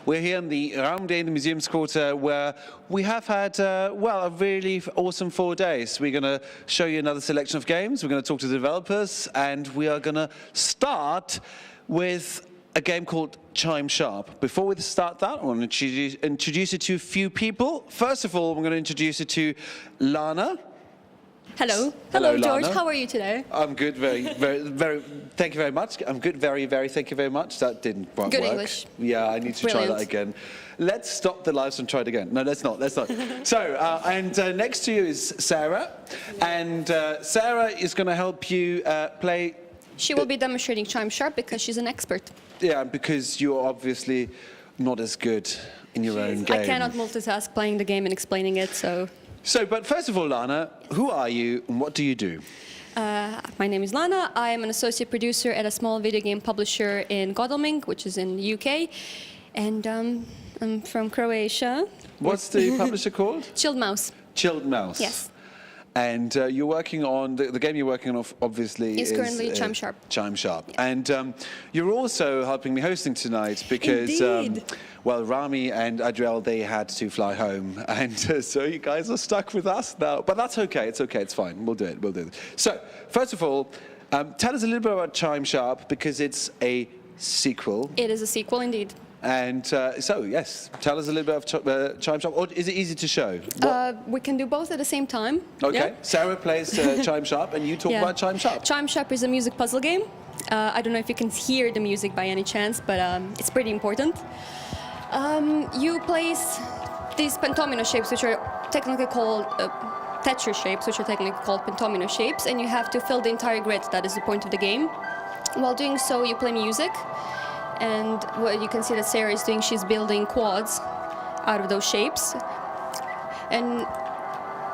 We're here in the Raum Day in the MuseumsQuarters where we have had, well, a really awesome 4 days. We're going to show you another selection of games, we're going to talk to the developers, and we are going to start with a game called Chime Sharp. Before we start that, I want to introduce it to a few people. First of all, I'm going to introduce it to Lana. Hello. Hello, George. Lana. How are you today? I'm good, very, thank you very much. I'm good, very, thank you very much. That didn't quite Good work. English. Yeah, I need to try that again. Let's stop the live stream and try it again. No, let's not. So, next to you is Sarah. And Sarah is going to help you play. She will be demonstrating Chime Sharp because she's an expert. Yeah, because you're obviously not as good in your own game. I cannot multitask playing the game and explaining it, so... But first of all, Lana, who are you and what do you do? My name is Lana. I am an associate producer at a small video game publisher in Godalming, which is in the UK. And I'm from Croatia. What's the publisher called? Chilled Mouse. Chilled Mouse. Yes. And you're working on, the game you're working on obviously is currently Chime Sharp. Chime Sharp. Yeah. And you're also helping me hosting tonight because, well, Rami and Adriel, they had to fly home. And so you guys are stuck with us now. But that's okay, it's fine. We'll do it. So, first of all, tell us a little bit about Chime Sharp because it's a sequel. It is a sequel indeed. And so, yes, tell us a little bit of Chime Sharp. Or is it easy to show? We can do both at the same time. Okay, Yeah. Sarah plays Chime Sharp and you talk about Chime Sharp. Chime Sharp is a music puzzle game. I don't know if you can hear the music by any chance, but it's pretty important. You place these pentomino shapes, which are technically called Tetris shapes, which are technically called pentomino shapes, and you have to fill the entire grid. That is the point of the game. While doing so, you play music. And what you can see that Sarah is doing, she's building quads out of those shapes. And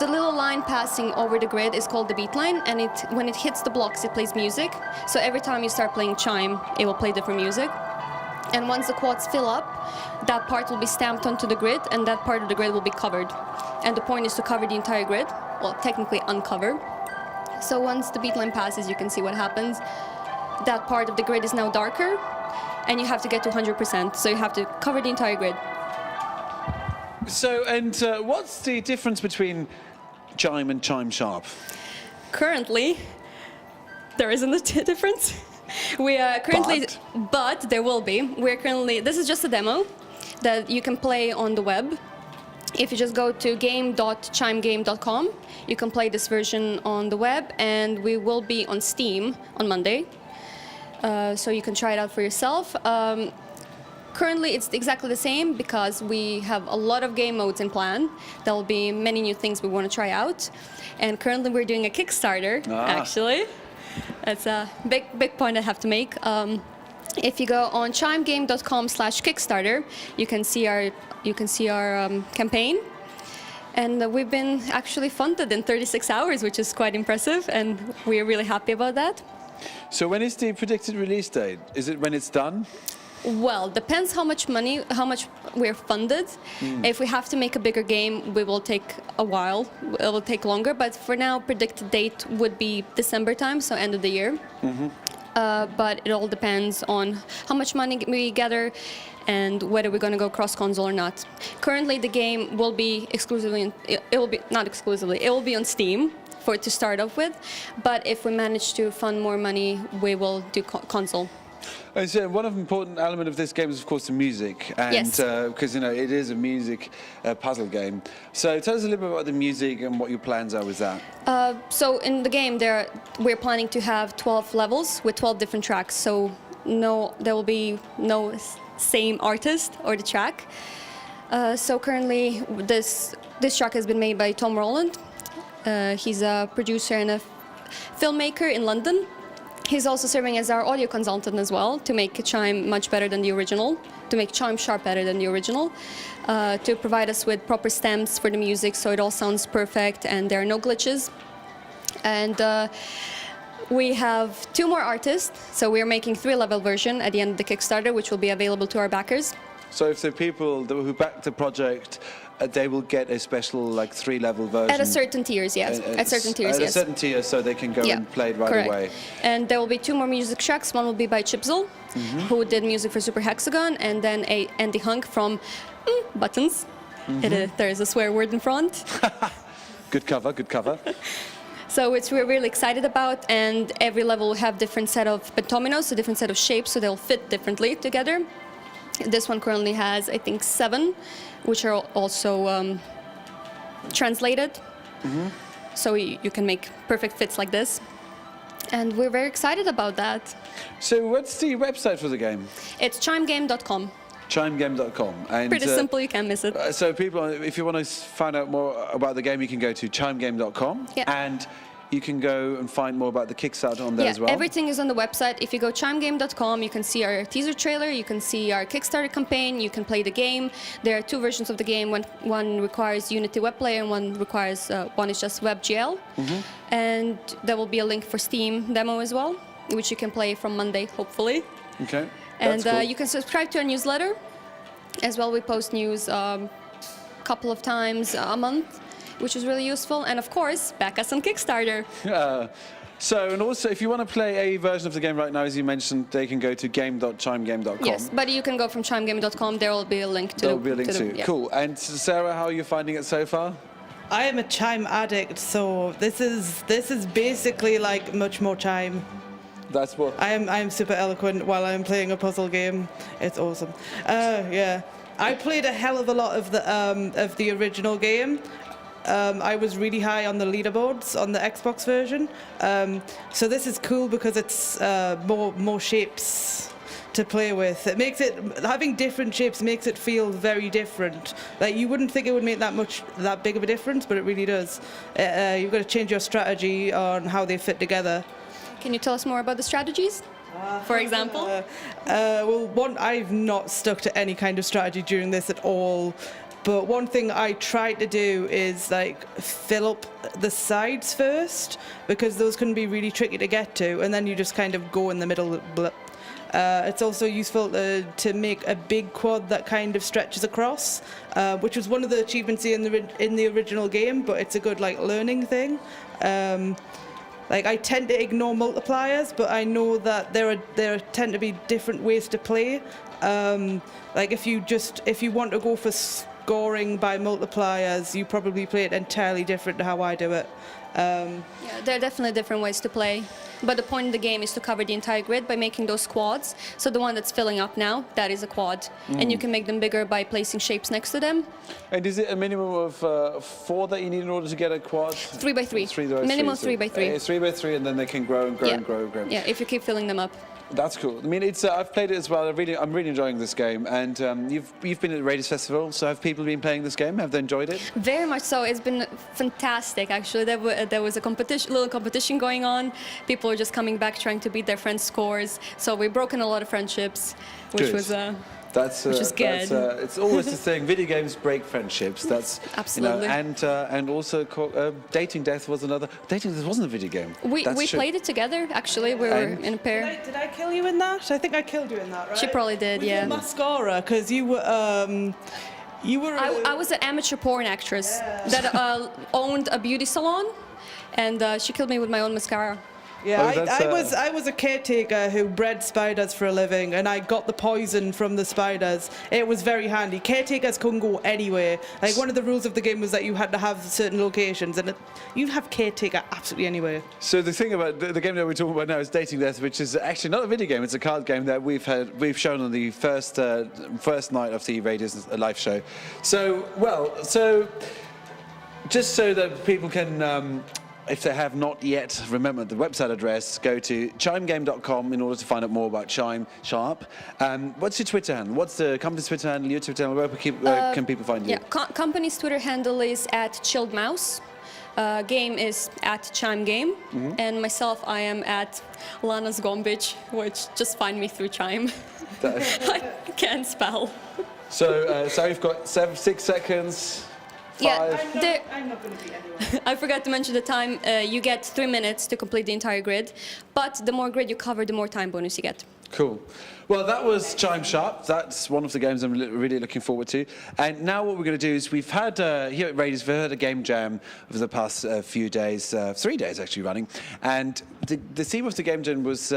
the little line passing over the grid is called the beat line, and when it hits the blocks, it plays music. So every time you start playing Chime, it will play different music. And once the quads fill up, that part will be stamped onto the grid, and that part of the grid will be covered. And the point is to cover the entire grid, well, technically uncover. So once the beat line passes, you can see what happens. That part of the grid is now darker, and you have to get to 100%, so you have to cover the entire grid. So, and what's the difference between Chime and Chime Sharp? Currently, there isn't a difference. We are currently, but there will be. We're currently, this is just a demo that you can play on the web. If you just go to game.chimegame.com, you can play this version on the web, and we will be on Steam on Monday. So you can try it out for yourself. Currently, it's exactly the same because we have a lot of game modes in plan. There will be many new things we want to try out. And currently, we're doing a Kickstarter, actually. That's a big point I have to make. If you go on chimegame.com/Kickstarter, you can see our campaign. And we've been actually funded in 36 hours, which is quite impressive, and we're really happy about that. So when is the predicted release date? Is it when it's done? Well, depends how much we're funded. If we have to make a bigger game, we will take a while. It will take longer, but for now, predicted date would be December time, so end of the year. But it all depends on how much money we gather and whether we're going to go cross-console or not. Currently, the game will be exclusively, it will be on Steam for it to start off with, but if we manage to fund more money, we will do console. And so one important element of this game is, of course, the music, and because it is a music puzzle game. So tell us a little bit about the music and what your plans are with that. So in the game, we're planning to have 12 levels with 12 different tracks. So there will be no same artist or the track. So currently, this track has been made by Tom Rowland. He's a producer and a filmmaker in London. He's also serving as our audio consultant as well to make Chime much better than the original, to make Chime Sharp better than the original, to provide us with proper stems for the music so it all sounds perfect and there are no glitches. And we have 2 more artists, so we're making 3-level version at the end of the Kickstarter, which will be available to our backers. So if the people who backed the project they will get a special like 3-level version. At a certain tiers, yes. At certain tiers, at yes. a certain tier, so they can go and play it right correct. away. And there will be 2 more music tracks. One will be by Chipzel, who did music for Super Hexagon, and then Andy Hunk from Buttons. There is a swear word in front. Good cover, good cover. So we're really excited about, and every level will have different set of pentominos, a different set of shapes, so they'll fit differently together. This one currently has, I think, 7, which are also translated. So you can make perfect fits like this. And we're very excited about that. So what's the website for the game? It's chimegame.com. Chimegame.com. And Pretty simple, you can't miss it. So people, if you want to find out more about the game, you can go to chimegame.com. Yeah. And you can go and find more about the Kickstarter on there as well. Everything is on the website. If you go chimegame.com, you can see our teaser trailer, you can see our Kickstarter campaign, you can play the game. There are 2 versions of the game. One requires Unity web player, and one requires one is just WebGL. And there will be a link for Steam demo as well, which you can play from Monday, hopefully. Okay. And That's cool. you can subscribe to our newsletter as well. We post news a couple of times a month, which is really useful. And of course, back us on Kickstarter. So, and also, if you want to play a version of the game right now, as you mentioned, they can go to game.chimegame.com. Yes, but you can go from chimegame.com. There will be a link to There will be a link too. yeah. Cool. And Sarah, how are you finding it so far? I am a Chime addict, so this is basically like much more Chime. That's what. I am super eloquent while I'm playing a puzzle game. It's awesome. Yeah, I played a hell of a lot of the original game. I was really high on the leaderboards on the Xbox version. So this is cool because it's more shapes to play with. It makes it, having different shapes makes it feel very different. Like you wouldn't think it would make that big of a difference, but it really does. You've got to change your strategy on how they fit together. Can you tell us more about the strategies? For example? Well, I've not stuck to any kind of strategy during this at all. But one thing I try to do is like fill up the sides first, because those can be really tricky to get to, and then you just kind of go in the middle. It's also useful to make a big quad that kind of stretches across, which was one of the achievements in the original game, but it's a good like learning thing. Like I tend to ignore multipliers, but I know that there tend to be different ways to play. Like if you want to go for scoring by multipliers, you probably play it entirely different to how I do it. Yeah, there are definitely different ways to play. But the point of the game is to cover the entire grid by making those quads. So the one that's filling up now, that is a quad. And you can make them bigger by placing shapes next to them. And is it a minimum of 4 that you need in order to get a quad? 3 by 3. 3 by Minimum 3. 3 by 3. It's 3 by 3, and then they can grow and grow and grow and grow. Yeah, if you keep filling them up. That's cool. I mean, it's I've played it as well. I'm really enjoying this game. And you've been at the Raiders Festival, so have people been playing this game? Have they enjoyed it? Very much so. It's been fantastic, actually. There was a little competition going on. People were just coming back trying to beat their friends' scores. So we've broken a lot of friendships, which Good. was which is good. It's always the thing. Video games break friendships. That's absolutely. And also Dating Death was another. Dating Death wasn't a video game. We played it together. Actually, we were in a pair. Did I kill you in that? I think I killed you in that, right? She probably did, With yeah. your mascara, because you were. I was an amateur porn actress that owned a beauty salon, and she killed me with my own mascara. Yeah, Oh, I was a caretaker who bred spiders for a living, and I got the poison from the spiders. It was very handy. Caretakers couldn't go anywhere. Like one of the rules of the game was that you had to have certain locations, and you have caretaker absolutely anywhere. So the thing about the game that we're talking about now is Dating Death, which is actually not a video game. It's a card game that we've shown on the first night of the Raiders live show. So just so that people can. If they have not yet remembered the website address, go to chimegame.com in order to find out more about Chime Sharp. What's your Twitter handle? What's the company's Twitter handle, your Twitter handle? Where can people find you? Yeah, company's Twitter handle is @chilledmouse. Game is @ChimeGame. And myself, I am @Lana Zgombić, which just find me through Chime. I can't spell. So we've got 6 seconds. 5. Yeah, I'm not going to be anywhere. I forgot to mention the time. You get 3 minutes to complete the entire grid, but the more grid you cover, the more time bonus you get. Cool. Well, that was Chime Sharp. That's one of the games I'm really looking forward to. And now what we're going to do is we've had, here at Radius, we've had a game jam over the past few days, 3 days actually running. And the theme of the game jam was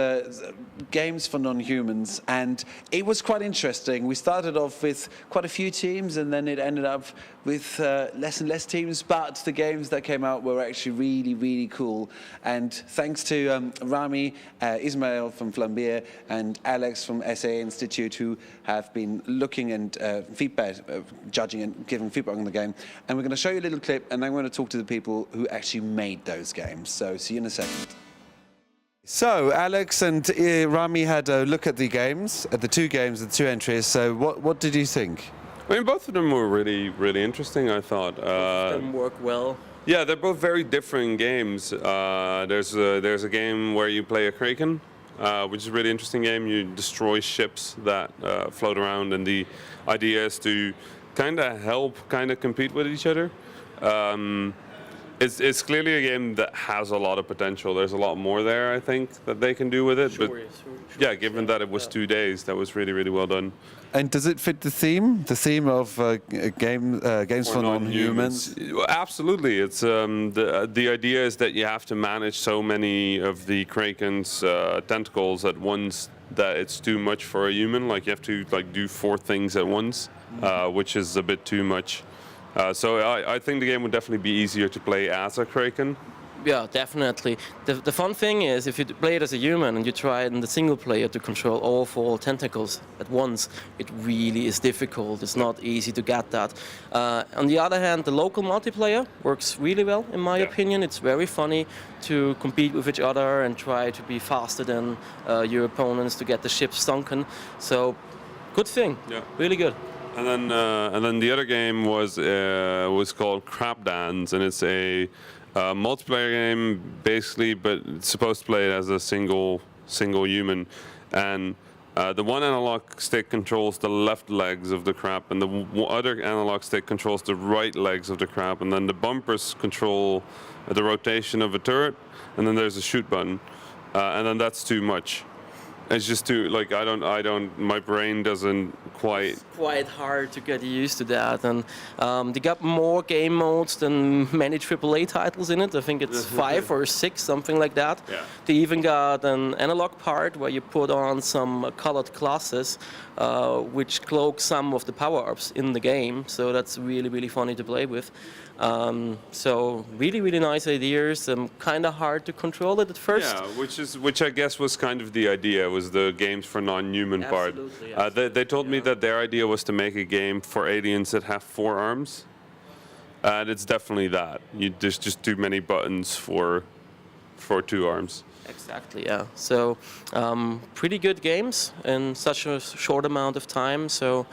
games for non-humans. And it was quite interesting. We started off with quite a few teams, and then it ended up with less and less teams. But the games that came out were actually really, really cool. And thanks to Rami, Ismail from Flambeer, and Alex from SA Institute, who have been looking and judging and giving feedback on the game. And we're going to show you a little clip, and I'm going to talk to the people who actually made those games. So see you in a second. So Alex and Rami had a look at the games, at the two games, the two entries. So what did you think? I mean, both of them were really interesting, I thought. Both of them work well. Yeah, they're both very different games. There's a game where you play a Kraken, which is a really interesting game. You destroy ships that float around, and the idea is to kind of compete with each other. It's clearly a game that has a lot of potential. There's a lot more there, I think, that they can do with it. Sure, but yeah, given that it was 2 days, that was really well done. And does it fit the theme? The theme of games for non-humans? Absolutely. It's the idea is that you have to manage so many of the Kraken's tentacles at once that it's too much for a human. Like you have to do 4 things at once, which is a bit too much. So I think the game would definitely be easier to play as a Kraken. Yeah, definitely. The fun thing is, if you play it as a human and you try it in the single player to control all 4 tentacles at once, it really is difficult. It's not easy to get that. On the other hand, the local multiplayer works really well, in my opinion. It's very funny to compete with each other and try to be faster than your opponents to get the ship sunken. So, good thing. Yeah. Really good. And then the other game was called Crab Dance, and it's a multiplayer game basically, but it's supposed to play it as a single human. And the one analog stick controls the left legs of the crab, and the other analog stick controls the right legs of the crab, and then the bumpers control the rotation of a turret, and then there's a shoot button, and then that's too much. It's just too, my brain doesn't quite... It's quite hard to get used to that. And they got more game modes than many AAA titles in it. I think it's 5 or 6, something like that. Yeah. They even got an analog part where you put on some colored classes, which cloak some of the power-ups in the game. So that's really funny to play with. So really nice ideas. Kind of hard to control it at first. Yeah, which I guess was kind of the idea, was the games for non-human part. They told me that their idea was to make a game for aliens that have 4 arms, and it's definitely that. There's just too many buttons for 2 arms. Exactly, yeah. So pretty good games in such a short amount of time. So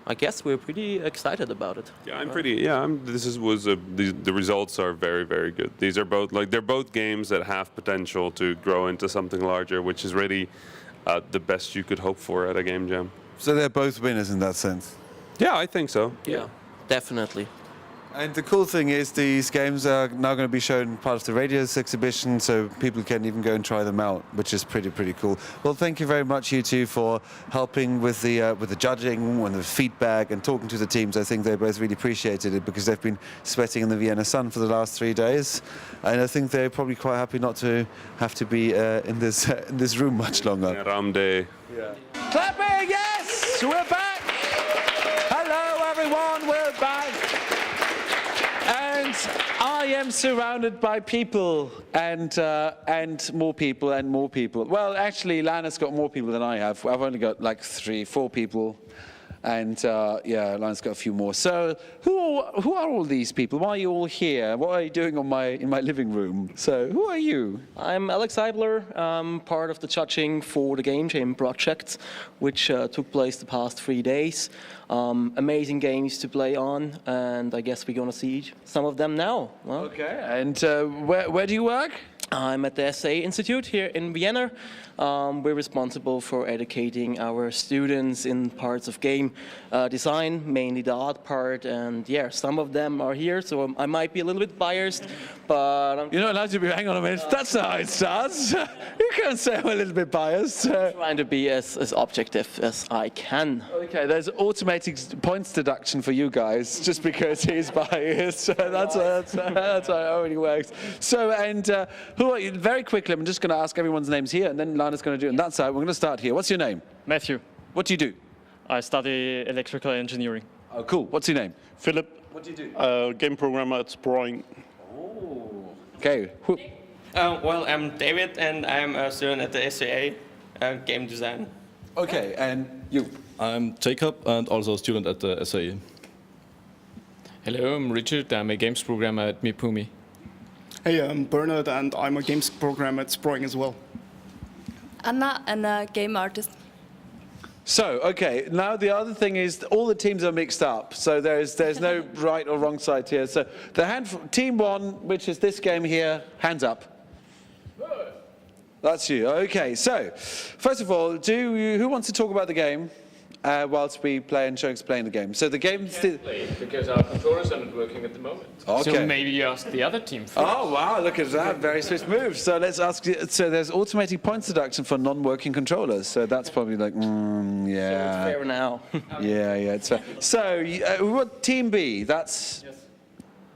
I guess we're pretty excited about it. Yeah, the results are very good. These are both they're both games that have potential to grow into something larger, which is really the best you could hope for at a game jam. So they're both winners in that sense? Yeah, I think so. Yeah, definitely. And the cool thing is these games are now going to be shown part of the Radius exhibition, so people can even go and try them out, which is pretty cool. Well, thank you very much, you two, for helping with the judging and the feedback and talking to the teams. I think they both really appreciated it because they've been sweating in the Vienna sun for the last 3 days, and I think they're probably quite happy not to have to be in this room much longer. Ram day. Yeah. Clapping, yes, we're back. Hello, everyone, we're back. And I am surrounded by people and more people and more people. Well, actually, Lana's got more people than I have. I've only got like 3-4 people. And yeah, Lana's got a few more. So who are all these people? Why are you all here? What are you doing in my living room? So who are you? I'm Alex Eibler, part of the judging for the Game Jam project, which took place the past 3 days. Amazing games to play on, and I guess we're going to see some of them now. Well, okay, and where do you work? I'm at the SA Institute here in Vienna. We're responsible for educating our students in parts of game design, mainly the art part, and yeah, some of them are here, so I might be a little bit biased, but You're not allowed to be, hang on a minute, that's not how it starts. You can't say I'm a little bit biased. I'm trying to be as objective as I can. Okay, there's automatic points deduction for you guys, just because he's biased. That's how it only works. So, and who are you? Very quickly, I'm just going to ask everyone's names here, and then Lana's going to do it on that side. We're going to start here. What's your name? Matthew. What do you do? I study electrical engineering. Oh, cool. What's your name? Philip. What do you do? Game programmer at Sproing. Oh. Okay. Who? Well, I'm David, and I'm a student at the SAA, game design. Okay, and you? I'm Jacob, and also a student at the SAE. Hello, I'm Richard. I'm a games programmer at Mipumi. Hey, I'm Bernard, and I'm a games programmer at Sproing as well. Anna, and a game artist. So, okay, now the other thing is all the teams are mixed up, so there's no right or wrong side here. So the team one, which is this game here, hands up. That's you. Okay, so first of all, who wants to talk about the game whilst we play and explain the game? So the game Because our controllers are not working at the moment. Okay. So maybe you ask the other team first. Oh wow, look at that, very swift move. So let's ask, so there's automatic points deduction for non-working controllers, so that's probably like, yeah. Fair now. Yeah, it's fair. So, what Team B, that's,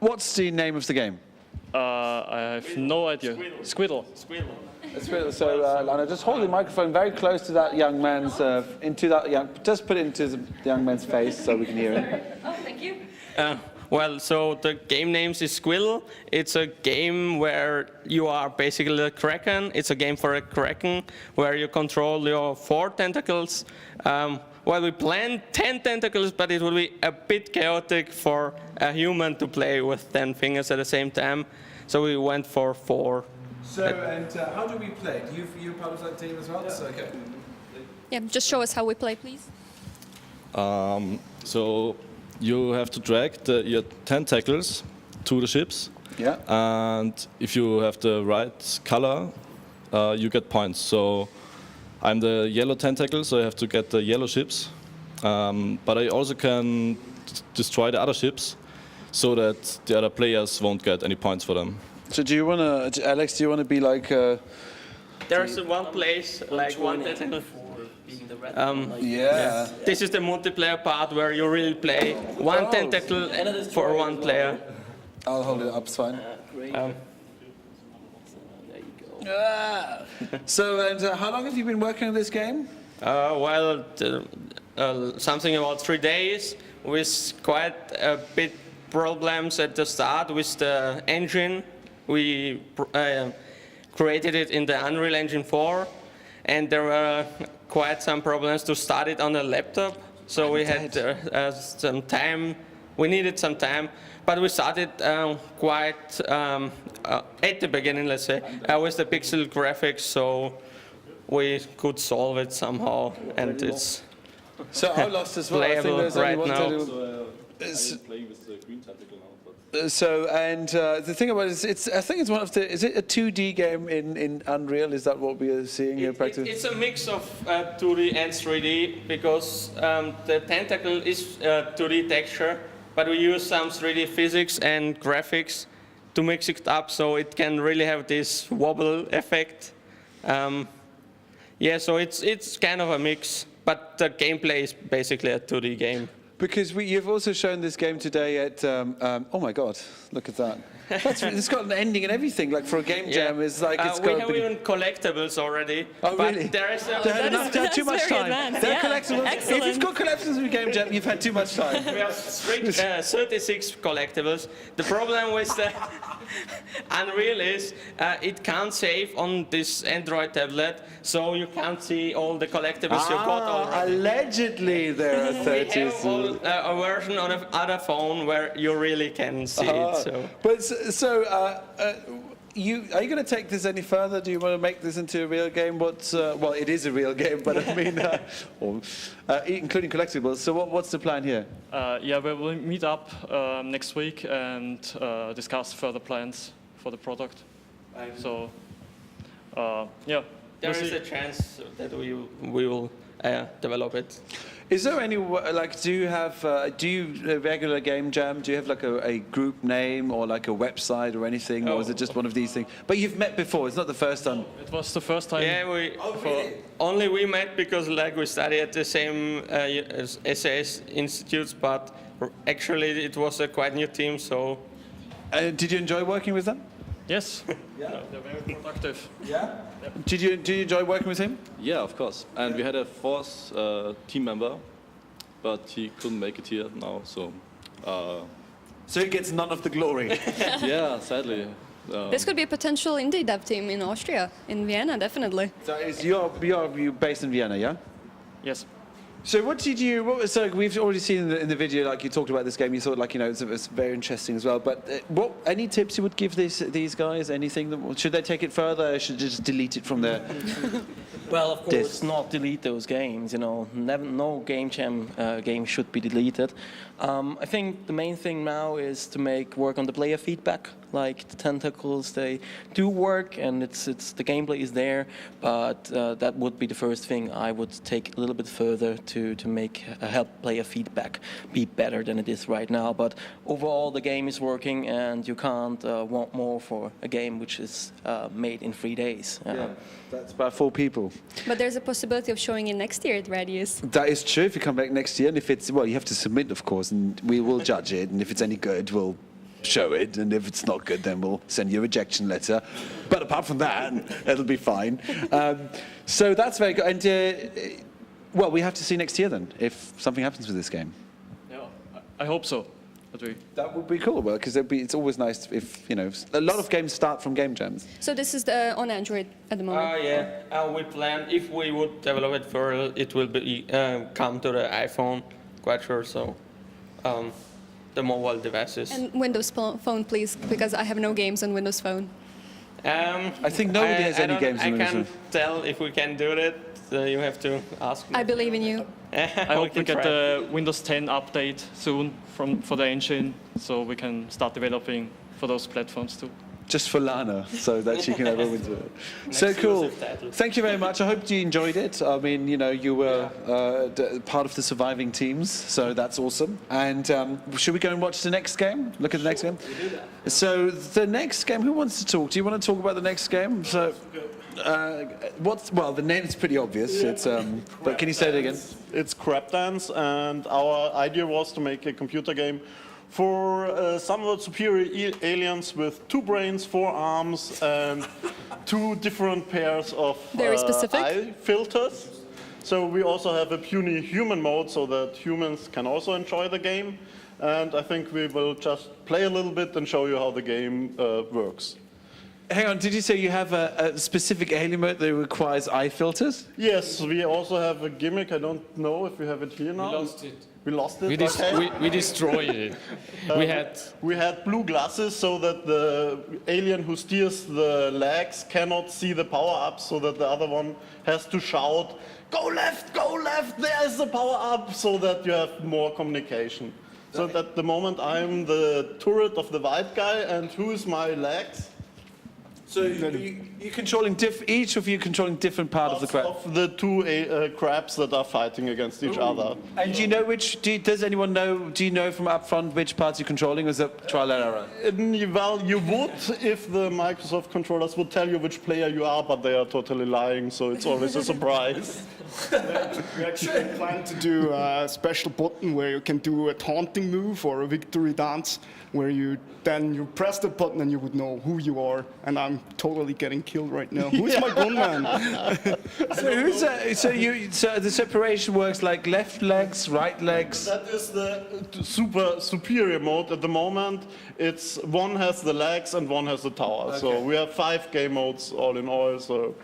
what's the name of the game? I have no idea. Squiddle. So, Lana, just hold the microphone very close to that young man's, just put it into the young man's face so we can hear him. Oh, thank you. Well, so the game name is Squiddle. It's a game where you are basically a kraken. It's a game for a kraken where you control your 4 tentacles. Well, we planned 10 tentacles, but it would be a bit chaotic for a human to play with 10 fingers at the same time. So we went for 4. So, and how do we play? You part of that team as well? Yeah. Okay. Yeah, just show us how we play, please. So you have to drag your tentacles to the ships. Yeah. And if you have the right color, you get points. So I'm the yellow tentacle, so I have to get the yellow ships. But I also can destroy the other ships so that the other players won't get any points for them. So do you want to, Alex, do you want to be like... There's one place, like one tentacle. yeah. This is the multiplayer part where you really play one tentacle for one player. I'll hold it up, it's fine. So, and how long have you been working on this game? Well, something about 3 days with quite a bit problems at the start with the engine. We created it in the Unreal Engine 4, and there were quite some problems to start it on a laptop. So we had some time. We needed some time, but we started quite at the beginning, let's say, with the pixel graphics. So we could solve it somehow, and it's so I lost as well. playable I think right now. Playing with the green tentacle now. So, and the thing about it is, I think it's one of the, is it a 2D game in Unreal? Is that what we are seeing here practically? It's a mix of 2D and 3D, because the tentacle is 2D texture, but we use some 3D physics and graphics to mix it up so it can really have this wobble effect. Yeah, so it's kind of a mix, but the gameplay is basically a 2D game. Because you've also shown this game today at, oh my God, look at that. It's got an ending and everything, like for a game jam, it's like it's got we have even collectables already. Oh, but really? There is Too much very time. advanced, They're yeah. collectibles. Excellent. If you've got collectibles in a game jam, you've had too much time. We have 36 collectibles. The problem with the Unreal is it can't save on this Android tablet, so you can't see all the collectibles you got already. Allegedly there are 30. We have a version on another phone where you really can see it. So. But are you going to take this any further? Do you want to make this into a real game? Well, it is a real game, but I mean, including collectibles. So what's the plan here? Yeah, we will meet up next week and discuss further plans for the product. So Yeah. There we'll is see. a chance that we will develop it. Is there any, like, do you regular game jam, do you have like a group name or like a website or anything, or is it just one of these things? But you've met before, it's not the first time. It was the first time. Yeah, only we met because like we study at the same SAS institutes, but actually it was a quite new team, so. Did you enjoy working with them? Yes. Yeah. They're very productive. Yeah. Did you enjoy working with him? Yeah, of course. And we had a fourth team member, but he couldn't make it here now, so. So he gets none of the glory. Yeah, sadly. This could be a potential indie dev team in Austria, in Vienna, definitely. So you're based in Vienna, yeah? Yes. So so we've already seen in the video, like you talked about this game, you thought like, it's very interesting as well, but any tips you would give these guys, anything, should they take it further, or should they just delete it from their... Well, of course, not delete those games. No game jam game should be deleted. I think the main thing now is to work on the player feedback. Like the tentacles, they do work, and the gameplay is there. But that would be the first thing I would take a little bit further to help player feedback be better than it is right now. But overall, the game is working, and you can't want more for a game which is made in 3 days. Yeah, that's about 4 people. But there's a possibility of showing it next year at Radius. That is true. If you come back next year, and if it's, well, you have to submit, of course, and we will judge it, and if it's any good, we'll show it, and if it's not good, then we'll send you a rejection letter. But apart from that, it'll be fine. So that's very good. And, well, we have to see next year then, if something happens with this game. Yeah. I hope so. That would be cool, well, because it's always nice if, a lot of games start from game jams. So this is on Android at the moment? Yeah. We plan, if we would develop it further, it will be come to the iPhone, quite sure, so the mobile devices. And Windows Phone, please, because I have no games on Windows Phone. I think nobody has any games on Windows Phone. I can't tell if we can do it, so you have to ask me. I believe in you. I hope we get the Windows 10 update soon for the engine, so we can start developing for those platforms too. Just for Lana, so that she can have a window. So cool. Thank you very much. I hope you enjoyed it. I mean, you were part of the surviving teams, so that's awesome. And should we go and watch the next game? Look at the next game? We do that. So the next game, who wants to talk? Do you want to talk about the next game? So, well, the name is pretty obvious. Yeah. It's but can you say it again? It's Crab Dance, and our idea was to make a computer game for somewhat superior aliens with 2 brains, 4 arms, and 2 different pairs of eye filters. So we also have a puny human mode so that humans can also enjoy the game. And I think we will just play a little bit and show you how the game works. Hang on, did you say you have a specific alien mode that requires eye filters? Yes, we also have a gimmick. I don't know if we have it here now. We lost it. We lost it? We destroyed it. We had blue glasses so that the alien who steers the legs cannot see the power-up, so that the other one has to shout, go left, there's the power-up, so that you have more communication. So at the moment I'm the turret of the white guy, and who is my legs? So you're controlling each of you controlling different part of the crab. Of the 2 crabs that are fighting against each other. And do you know does anyone know? Do you know from up front which parts you're controlling, or is it trial and error? Well, you would if the Microsoft controllers would tell you which player you are, but they are totally lying, so it's always a surprise. We actually plan to do a special button where you can do a taunting move or a victory dance, where you press the button and you would know who you are. And I'm totally getting killed right now. Who's my gunman? So the separation works like left legs, right legs. That is the super superior mode at the moment. It's one has the legs and one has the tower. Okay. So we have 5 game modes all in all. So.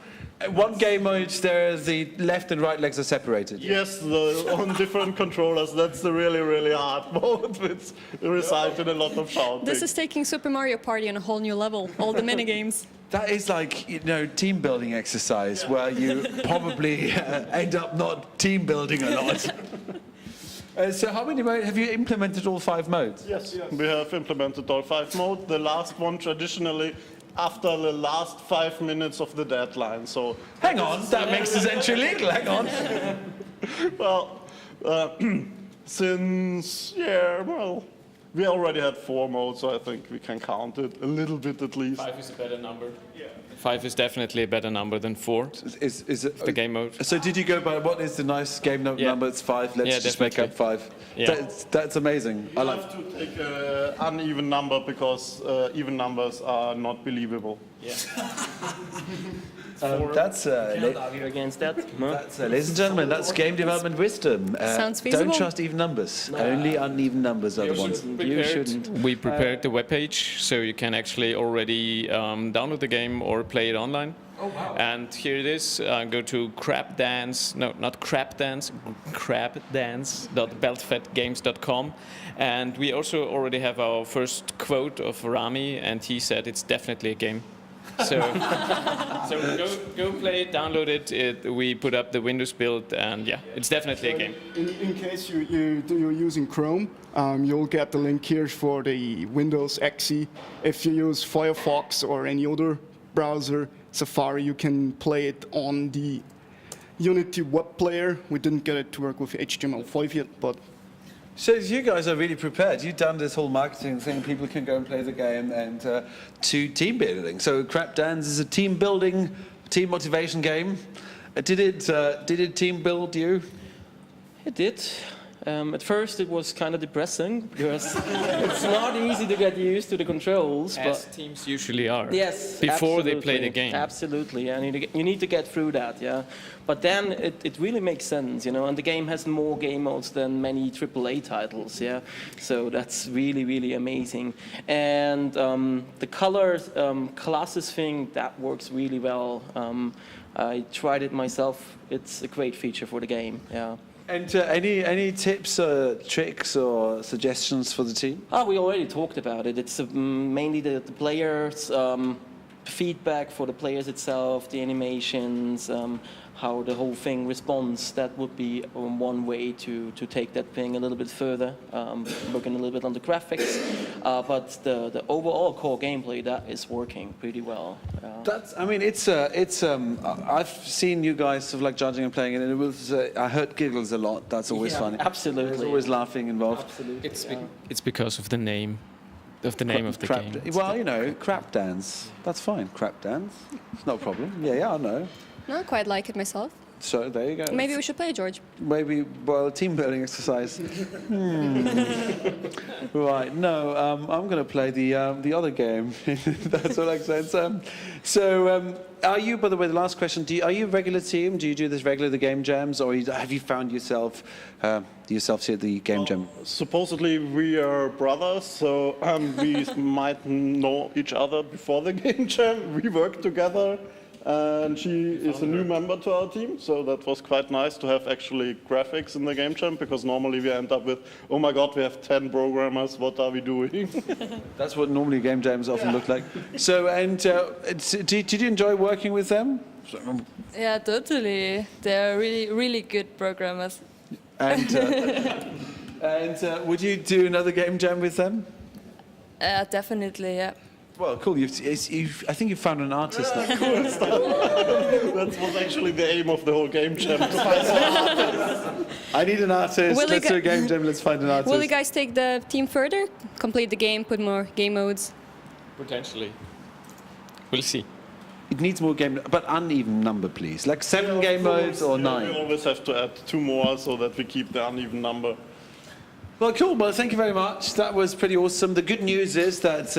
One game mode, the left and right legs are separated. Yes, on different controllers. That's the really, really hard mode, which results in a lot of shouting. This is taking Super Mario Party on a whole new level, all the minigames. That is like, team building exercise where you probably end up not team building a lot. So how many modes, have you implemented all 5 modes? Yes, we have implemented all 5 modes. The last one traditionally after the last 5 minutes of the deadline. So Hang on, that makes this entry legal. Hang on. well, since we already had 4 modes, so I think we can count it a little bit at least. 5 is a better number. Yeah. 5 is definitely a better number than 4. Is it The game mode. So did you go by what is the nice game number? It's 5. Let's just make up 5. Yeah. That's amazing. You have to take an uneven number because even numbers are not believable. Yeah. That's Can't argue against that. No? ladies and gentlemen, that's game development wisdom. Sounds feasible. Don't trust even numbers. Only uneven numbers are the ones. You shouldn't. We prepared the webpage, so you can actually already download the game or play it online. Oh, wow. And here it is. Go to crapdance.beltfatgames.com. And we also already have our first quote of Rami, and he said it's definitely a game. So go play it, download it. We put up the Windows build, and yeah, it's definitely a game. In case you're using Chrome, you'll get the link here for the Windows XE. If you use Firefox or any other browser, Safari, you can play it on the Unity web player. We didn't get it to work with HTML5 yet, but. So you guys are really prepared. You've done this whole marketing thing. People can go and play the game, and to team building. So Crap Dance is a team building, team motivation game. Did it team build you? It did. At first it was kind of depressing because it's not easy to get used to the controls. As but teams usually are. Yes, before they absolutely. play the game. Absolutely, you need to get through that, yeah. But then it really makes sense, you know. And the game has more game modes than many AAA titles, yeah. So that's really, really amazing. And the color classes thing that works really well. I tried it myself. It's a great feature for the game, yeah. And any tips, tricks, or suggestions for the team? We already talked about it. It's mainly the players, feedback for the players itself, the animations, how the whole thing responds. That would be one way to take that thing a little bit further, working a little bit on the graphics. But the overall core gameplay, that is working pretty well. I've seen you guys sort of like judging and playing it, and it was, I heard giggles a lot. That's always funny. Absolutely. There's always laughing involved. Absolutely. It's because of the name. Of the name of the game. Well, you know, Crap Dance. That's fine. Crap Dance. It's no problem. Yeah, I know. No, I quite like it myself. So there you go. Maybe we should play, George. Maybe, well, team building exercise. Right. No, I'm going to play the other game. That's what I said. Are you, by the way, the last question? Are you a regular team? Do you do this regularly, the game jams, or have you found yourselves here at the game jam? Supposedly we are brothers, so we might know each other before the game jam. We work together. And she is a new member to our team, so that was quite nice to have actually graphics in the game jam, because normally we end up with, oh my god, we have 10 programmers, what are we doing? That's what normally game jams often look like. So, and did you enjoy working with them? Yeah, totally. They're really, really good programmers. And, would you do another game jam with them? Definitely, yeah. Well, cool. I think you found an artist now. Cool stuff. That was actually the aim of the whole game jam, to find an artist. I need an artist. Let's do a game jam. Let's find an artist. Will you guys take the team further? Complete the game, put more game modes? Potentially. We'll see. It needs more game, but uneven number, please. Like 7 game modes or 9. We always have to add 2 more so that we keep the uneven number. Well, cool. Well, thank you very much. That was pretty awesome. The good news is that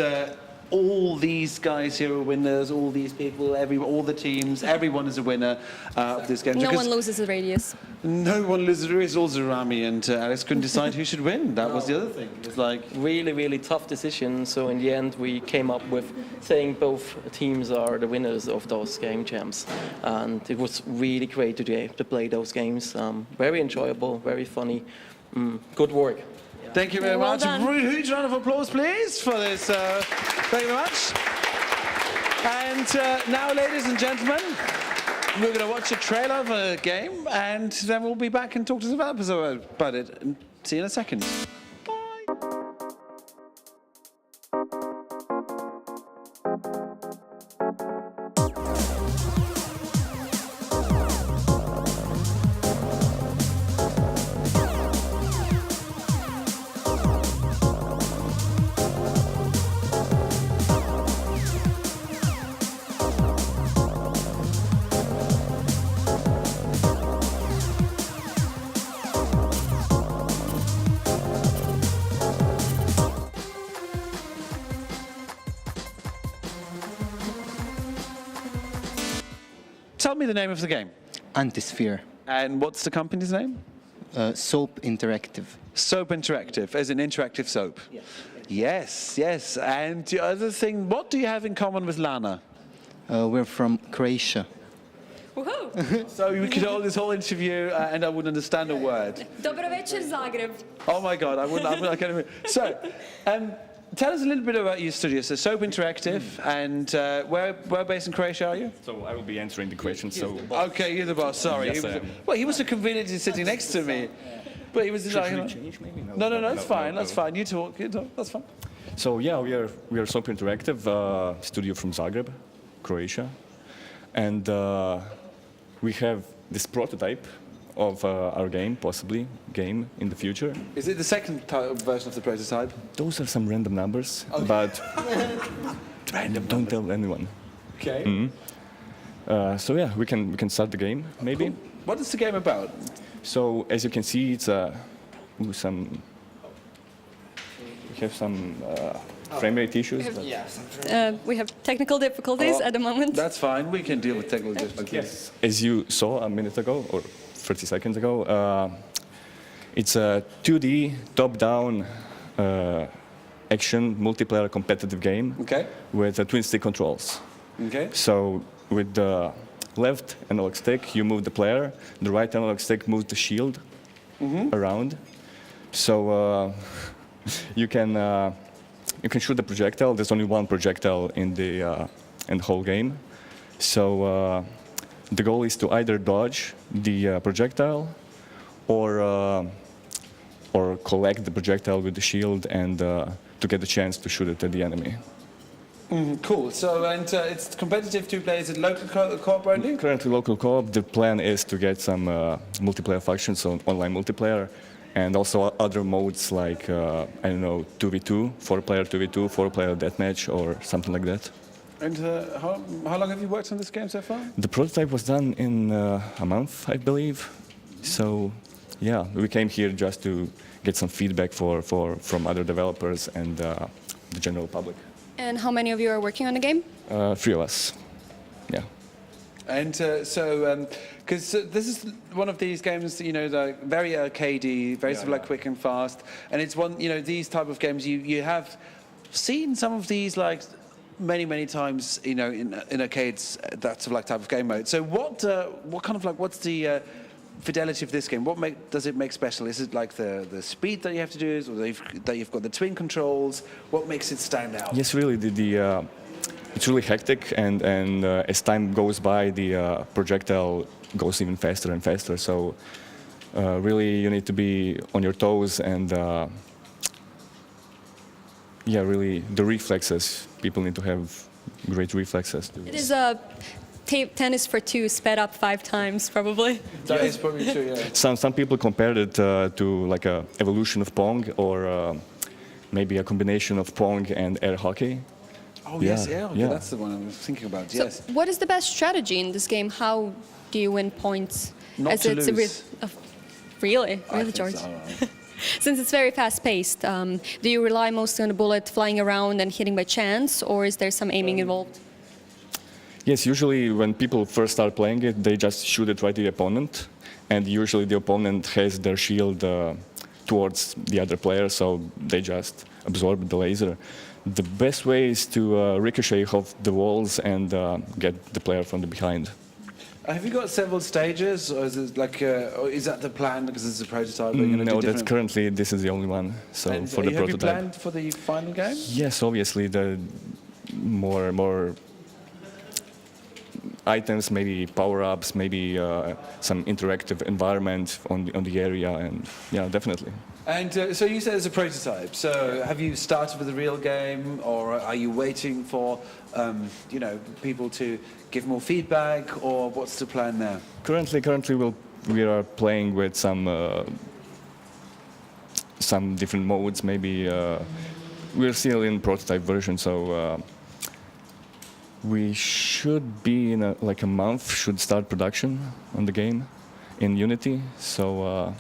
all these guys here are winners, all these people, all the teams, everyone is a winner of this game. No one loses a radius. No one loses a radius. Also, Rami and Alex couldn't decide who should win. That was the other thing. It was like really, really tough decision. So in the end, we came up with saying both teams are the winners of those game jams. And it was really great to play those games. Very enjoyable, very funny. Good work. Thank you very well much. Done. A huge round of applause, please, for this. Thank you very much. And now, ladies and gentlemen, we're going to watch a trailer of a game, and then we'll be back and talk to the developers about it. And see you in a second. Bye. tell me the name of the game. Antisphere. And what's the company's name? Soap Interactive. Soap Interactive, as an interactive soap. Yes. Yes, yes. And the other thing, what do you have in common with Lana? We're from Croatia. Woohoo! So we could hold this whole interview and I wouldn't understand a word. Dobro večer, Zagreb. Oh my God, I can't even. So, tell us a little bit about your studio. So, Soap Interactive, and where based in Croatia are you? So I will be answering the question. So okay, you're the boss. Sorry. Yes, I am. Well, he was so conveniently sitting next to me, but he was like, Should we change maybe? No, it's fine. That's fine. You talk. That's fine. So yeah, we are Soap Interactive, studio from Zagreb, Croatia, and we have this prototype of our game, possibly game in the future. Is it the second version of the prototype? Those are some random numbers, okay. But random don't tell anyone. Okay. Mm-hmm. So yeah, we can start the game maybe. Cool. What is the game about? So as you can see, it's we have some frame rate issues. We have technical difficulties at the moment. That's fine. We can deal with technical difficulties. Yes. As you saw a minute ago, or 30 seconds ago, it's a 2D top-down action multiplayer competitive game with twin stick controls. Okay. So with the left analog stick, you move the player. The right analog stick moves the shield around. So you can shoot the projectile. There's only one projectile in the whole game. So the goal is to either dodge the projectile or collect the projectile with the shield and to get the chance to shoot it at the enemy. Cool. So, and it's competitive 2 players. Is it local co-op only? Currently local co-op. The plan is to get some multiplayer functions, so online multiplayer, and also other modes like, I don't know, 2v2, 4-player 2v2, 4-player deathmatch, or something like that. And how long have you worked on this game so far? The prototype was done in a month, I believe. So, yeah, we came here just to get some feedback from other developers and the general public. And how many of you are working on the game? 3 of us, yeah. And because this is one of these games, you know, like very arcadey, very sort of like quick and fast, and it's one, you know, these type of games you have seen some of these like many times, you know, in arcades, that sort of like type of game mode. So what kind of like what's the fidelity of this game? What does it make special? Is it like the speed that you have to do, or that you've got the twin controls? What makes it stand out? Yes, really, it's really hectic, and as time goes by, the projectile goes even faster and faster. So really, you need to be on your toes, and yeah, really, the reflexes. People need to have great reflexes. It is a tennis for 2 sped up 5 times, probably. That is probably true, yeah. Some people compared it to like a evolution of Pong, or maybe a combination of Pong and air hockey. Oh yes, air hockey. That's the one I was thinking about. So yes. what is the best strategy in this game? How do you win points? Not to lose. Really, George? So. Since it's very fast-paced, do you rely mostly on the bullet flying around and hitting by chance, or is there some aiming involved? Yes, usually when people first start playing it, they just shoot it right at the opponent, and usually the opponent has their shield towards the other player, so they just absorb the laser. The best way is to ricochet off the walls and get the player from the behind. Have you got several stages, or is it like, or is that the plan because it's a prototype? No, that's currently this is the only one. So and for the have prototype. Have you planned for the final game? Yes, obviously the more items, maybe power-ups, maybe some interactive environment on the area, and yeah, definitely. And so you said it's a prototype. So have you started with a real game, or are you waiting for you know, people to give more feedback, or what's the plan there? Currently, we are playing with some different modes. Maybe we're still in prototype version, so we should be in like a month. Should start production on the game in Unity. So.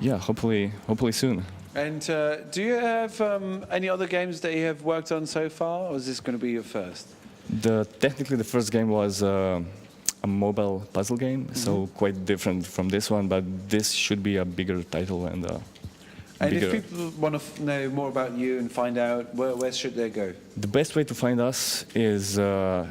Yeah, hopefully soon. And do you have any other games that you have worked on so far, or is this going to be your first? Technically, the first game was a mobile puzzle game, so quite different from this one. But this should be a bigger title and. And if people want to know more about you and find out, where should they go? The best way to find us is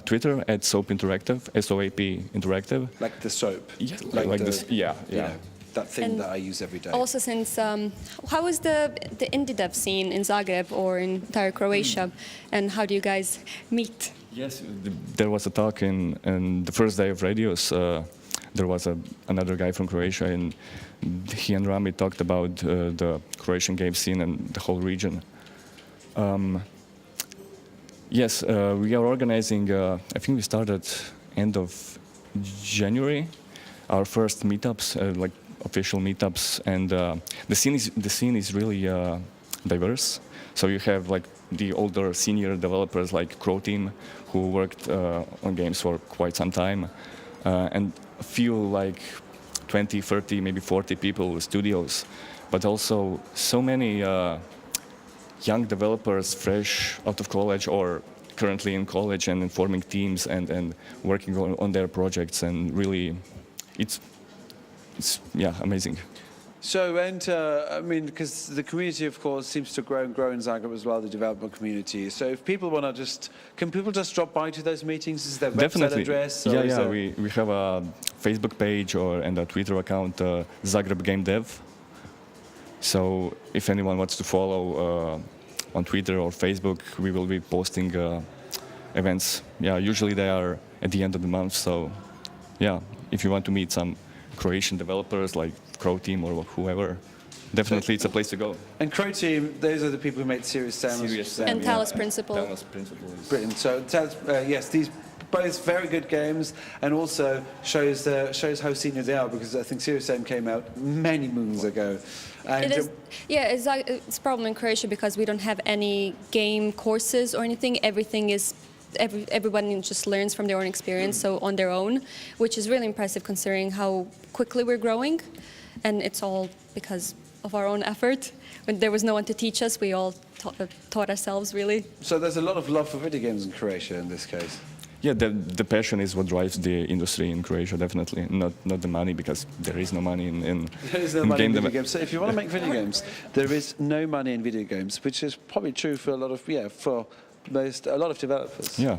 Twitter at Soap Interactive, SOAP Interactive. Like the soap? Yeah, like this. Yeah, yeah. You know, that thing And that I use every day. Also, since how is the indie dev scene in Zagreb or in entire Croatia, and how do you guys meet? Yes, there was a talk in the first day of radios. There was another guy from Croatia, and he and Rami talked about the Croatian game scene and the whole region. Yes, we are organizing, I think we started end of January, our first meetups, like official meetups, and the scene is really diverse. So you have like the older senior developers like Crow Team, who worked on games for quite some time, and a few like 20, 30, maybe 40 people, studios, but also so many young developers fresh out of college or currently in college and forming teams and working on their projects, and really it's yeah, amazing. So, and I mean, because the community, of course, seems to grow and grow in Zagreb as well, the development community. So if people want to can people just drop by to those meetings? Is there a website address? Yeah, yeah, we have a Facebook page and a Twitter account, Zagreb Game Dev. So if anyone wants to follow on Twitter or Facebook, we will be posting events. Yeah, usually they are at the end of the month. So yeah, if you want to meet some Croatian developers like Crow Team or whoever, definitely it's a place to go. And Crow Team, those are the people who made Serious Sam. And Talos Principle. Talos Principle is brilliant. So yes, these both very good games, and also shows how senior they are, because I think Serious Sam came out many moons ago. And It is, yeah, it's a problem in Croatia because we don't have any game courses or anything. Everything is. Everybody just learns from their own experience, so on their own, which is really impressive considering how quickly we're growing, and it's all because of our own effort. When there was no one to teach us, we all taught ourselves, really. So there's a lot of love for video games in Croatia in this case. Yeah, the passion is what drives the industry in Croatia, definitely. Not the money, because there is no money in there is no money in video game games. So if you want to make video games, there is no money in video games, which is probably true for a lot of a lot of developers. Yeah.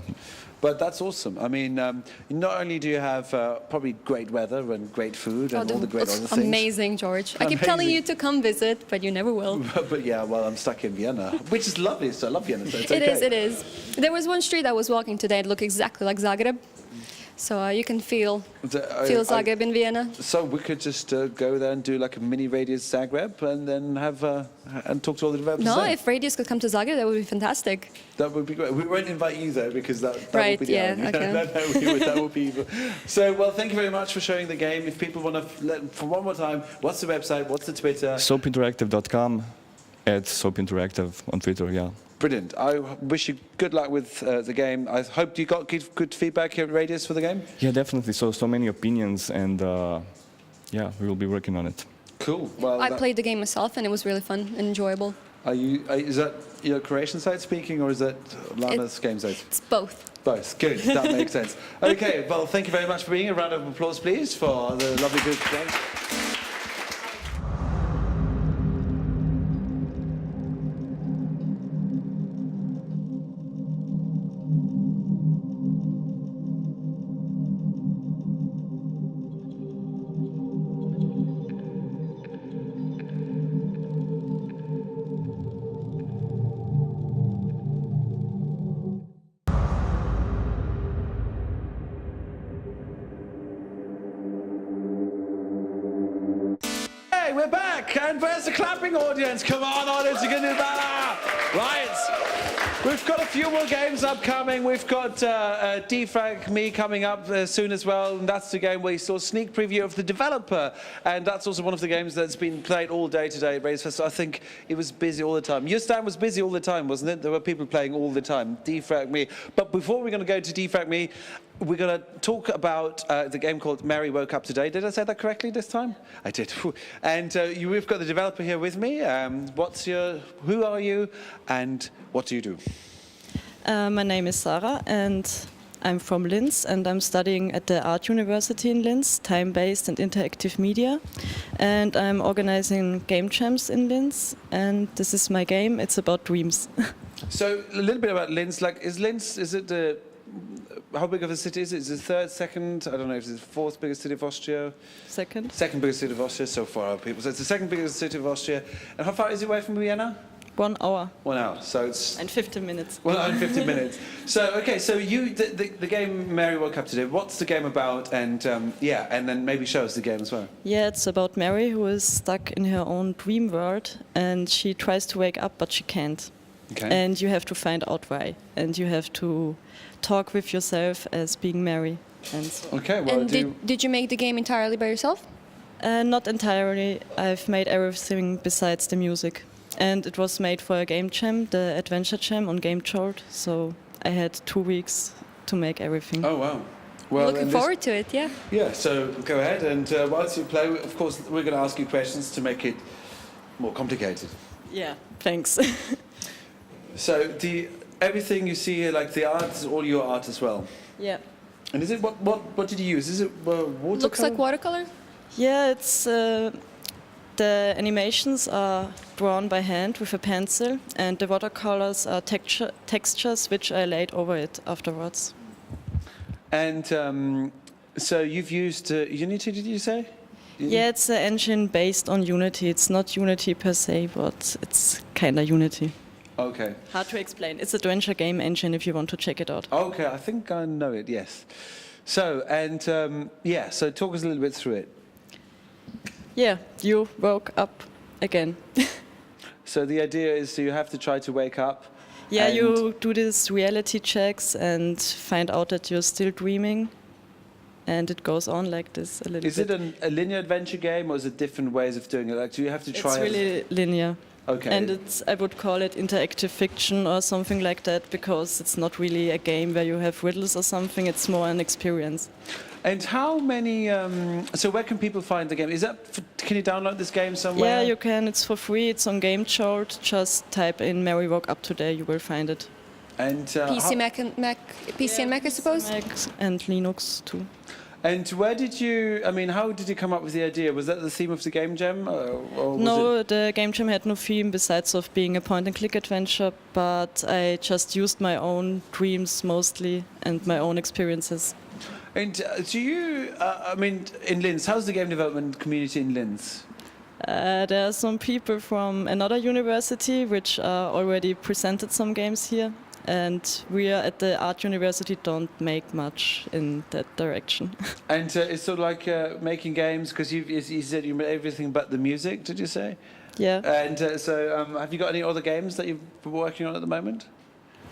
But that's awesome. I mean, not only do you have probably great weather and great food and all the great other things. Amazing, George. I keep telling you to come visit, but you never will. But yeah, well, I'm stuck in Vienna, which is lovely. So I love Vienna. So it's okay. It is. There was one street I was walking today. It looked exactly like Zagreb. So you can feel Zagreb in Vienna. So we could just go there and do like a mini Radius Zagreb and then have and talk to all the developers. No, there. if Radius could come to Zagreb, that would be fantastic. That would be great. We won't invite you though, because that right, would be yeah, okay. that would be evil. So, well, thank you very much for showing the game. If people want to, for one more time, what's the website? What's the Twitter? Soapinteractive.com, at Soap Interactive on Twitter. Yeah. Brilliant. I wish you good luck with the game. I hope you got good feedback here at Radius for the game. Yeah, definitely. So many opinions, and yeah, we will be working on it. Cool. Well, I played the game myself, and it was really fun and enjoyable. Is that your Croatian side speaking, or is that Lana's game side? It's both. Both. Good. That makes sense. Okay. Well, thank you very much for being here. A round of applause, please, for the lovely good game. We're back, and where's the clapping audience? Come on, audience, you can do better. Right, we've got a few more games upcoming. We've got DeFragMe coming up soon as well, and that's the game where you saw a sneak preview of the developer, and that's also one of the games that's been played all day today at Radius Festival. I think it was busy all the time. Your stand was busy all the time, wasn't it? There were people playing all the time. DeFragMe. But before we're going to go to DeFragMe, we're going to talk about the game called Mary Woke Up Today. Did I say that correctly this time? I did. And we've got the developer here with me. Who are you, and what do you do? My name is Sarah, and I'm from Linz, and I'm studying at the Art University in Linz, time-based and interactive media. And I'm organizing game jams in Linz, and this is my game. It's about dreams. So a little bit about Linz. Like, is Linz? Is it the? How big of a city is it? Is it the third, second? I don't know if it's the fourth biggest city of Austria. Second. Second biggest city of Austria so far, people. So it's the second biggest city of Austria. And how far is it away from Vienna? 1 hour. 1 hour. So it's. And 15 minutes. 1 hour and 15 minutes. So okay. So you the game Mary woke up today. What's the game about? And yeah, and then maybe show us the game as well. Yeah, it's about Mary, who is stuck in her own dream world, and she tries to wake up, but she can't. Okay. And you have to find out why. And you have to talk with yourself as being Mary. And so. Okay. Well, and did you make the game entirely by yourself? Not entirely. I've made everything besides the music. And it was made for a game jam, the Adventure Jam on Game Jolt. So I had 2 weeks to make everything. Oh wow. Well, looking forward to it. Yeah. Yeah. So go ahead, and whilst you play, of course, we're going to ask you questions to make it more complicated. Yeah. Thanks. So everything you see here, like the art, is all your art as well. Yeah. And is it what did you use? Is it watercolor? Looks like watercolor. Yeah, it's the animations are drawn by hand with a pencil, and the watercolors are textures which I laid over it afterwards. And so you've used Unity, did you say? Yeah, it's an engine based on Unity. It's not Unity per se, but it's kind of Unity. Okay. Hard to explain. It's a adventure game engine if you want to check it out. Okay, I think I know it, yes. So, and yeah, so talk us a little bit through it. Yeah, you woke up again. So the idea is you have to try to wake up. Yeah, you do these reality checks and find out that you're still dreaming. And it goes on like this a little bit. Is it a linear adventure game, or is it different ways of doing it? Like, do you have to try? It's really linear. Okay. And I would call it interactive fiction or something like that, because it's not really a game where you have riddles or something. It's more an experience. And how many? So where can people find the game? Can you download this game somewhere? Yeah, you can. It's for free. It's on Game Jolt. Just type in "Mary Woke Up Today." You will find it. And PC, Mac, and Mac, I suppose. Mac and Linux too. And where did you? I mean, how did you come up with the idea? Was that the theme of the game jam? Or was no, the game jam had no theme besides of being a point-and-click adventure. But I just used my own dreams mostly and my own experiences. And do you? I mean, in Linz, how's the game development community in Linz? There are some people from another university which already presented some games here. And we are at the Art University don't make much in that direction. And it's sort of like making games, because you said you made everything but the music, did you say? Yeah. And so have you got any other games that you're working on at the moment?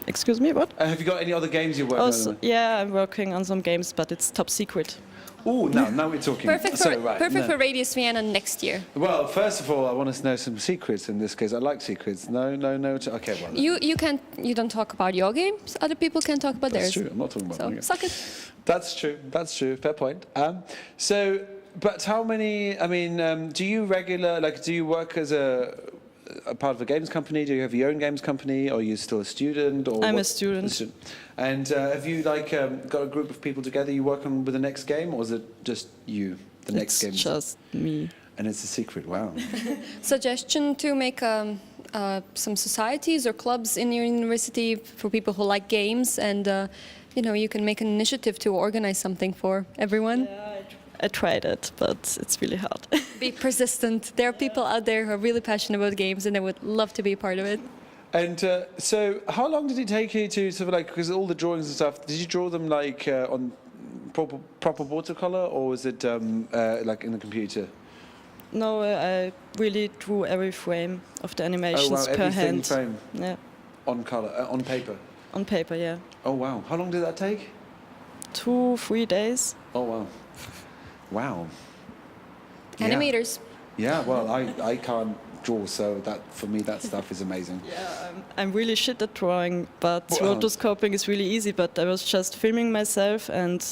Excuse me, what? Have you got any other games you're working on? At the moment? Yeah, I'm working on some games, but it's top secret. Oh, now we're talking. Perfect for Radius Vienna next year. Well, first of all, I want to know some secrets in this case. I like secrets. No. Okay, well. You don't talk about your games. Other people can talk about theirs. That's true. I'm not talking about my games. Suck it. That's true. Fair point. So, but how many? I mean, do you work as a part of a games company? Do you have your own games company, or are you still a student? Or I'm a student. And have you got a group of people together you work on with the next game, or is it just you? The next game. It's just me. And it's a secret. Wow. Suggestion to make some societies or clubs in your university for people who like games, and you can make an initiative to organize something for everyone. Yeah, I tried it, but it's really hard. Be persistent. There are people out there who are really passionate about games, and they would love to be a part of it. And so, how long did it take you to sort of because all the drawings and stuff? Did you draw them on proper watercolor, or was it like in the computer? No, I really drew every frame of the animations per hand. Frame. Yeah. On color, on paper. On paper, yeah. Oh wow! How long did that take? 2-3 days. Oh wow! Wow. Animators. Yeah. Well, I can't draw, so that for me that stuff is amazing. Yeah, I'm really shit at drawing, but rotoscoping is really easy. But I was just filming myself and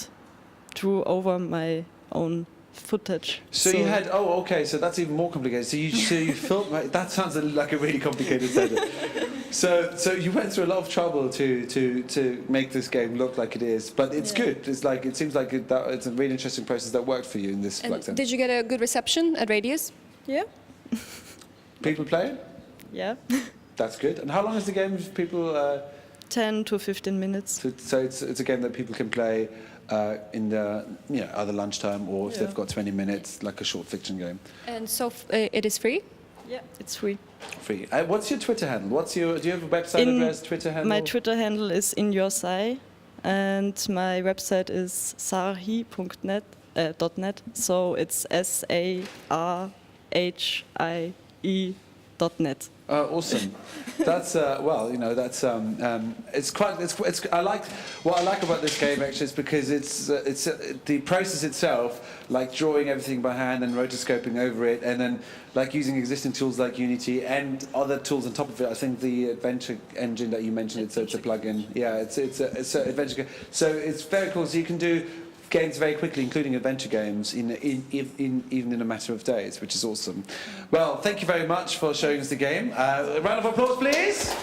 drew over my own footage. So you had okay, so that's even more complicated. So you filmed. That sounds like a really complicated setup. So you went through a lot of trouble to make this game look like it is, but it's good. It's like it seems like it's a really interesting process that worked for you in this. And did you get a good reception at Radius? Yeah. People play it? Yeah. That's good. And how long is the game? People 10 to 15 minutes. So it's a game that people can play in the either lunchtime or if they've got 20 minutes, like a short fiction game. And so it is free? Yeah, it's free. Free. What's your Twitter handle? Do you have a website address, Twitter handle? My Twitter handle is in your sci, and my website is sarhi.net. .net. So it's SARHIE.net. Awesome. That's it's I like what I like about this game actually is because it's the process itself, like drawing everything by hand and rotoscoping over it, and then like using existing tools like Unity and other tools on top of it. I think the adventure engine that you mentioned, it's a plugin. Yeah, it's an adventure. So it's very cool. So you can do games very quickly, including adventure games, even in a matter of days, which is awesome. Well, thank you very much for showing us the game. A round of applause, please.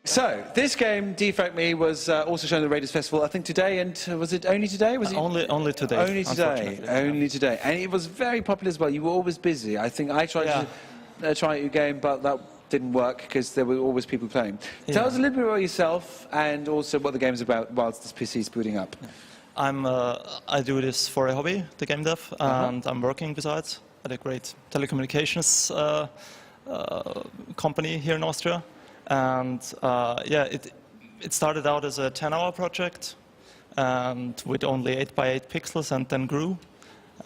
So, this game, DeFragMe, was also shown at the Radius Festival, I think today, and was it only today? Was it only today. Only today, only today. And it was very popular as well. You were always busy. I think I tried to try your game, but that didn't work because there were always people playing. Tell us a little bit about yourself and also what the game is about whilst this PC is booting up. I do this for a hobby, the game dev, and I'm working besides at a great telecommunications company here in Austria. And it started out as a 10-hour project, and with only 8x8 pixels, and then grew.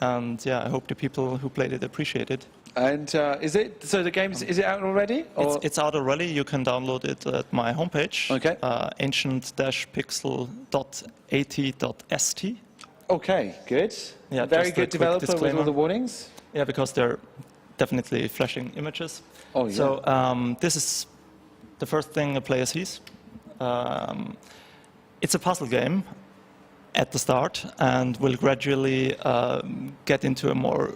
And I hope the people who played it appreciate it. And is the game is it out already? It's out already. You can download it at my homepage. Okay. ancient-pixel.at.st. Okay, good. Yeah, very good developer with all the warnings. Yeah, because they're definitely flashing images. Oh yeah. So this is the first thing a player sees. It's a puzzle game at the start, and will gradually get into a more